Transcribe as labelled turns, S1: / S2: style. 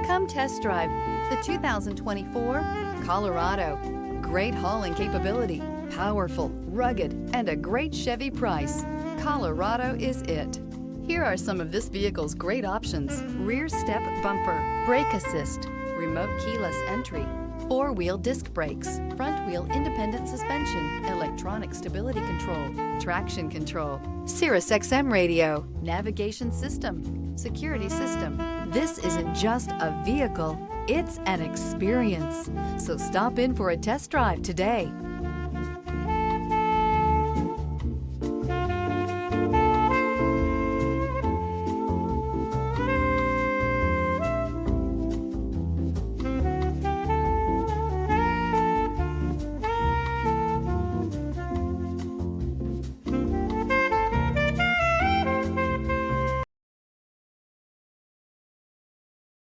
S1: Come test drive the 2024 Colorado. Great hauling capability, powerful, rugged, and a great Chevy price. Colorado is it. Here are some of this vehicle's great options: rear step bumper, brake assist, remote keyless entry, four-wheel disc brakes, front-wheel independent suspension, electronic stability control, traction control, Sirius XM radio, navigation system, security system. This isn't just a vehicle, it's an experience. So stop in for a test drive today.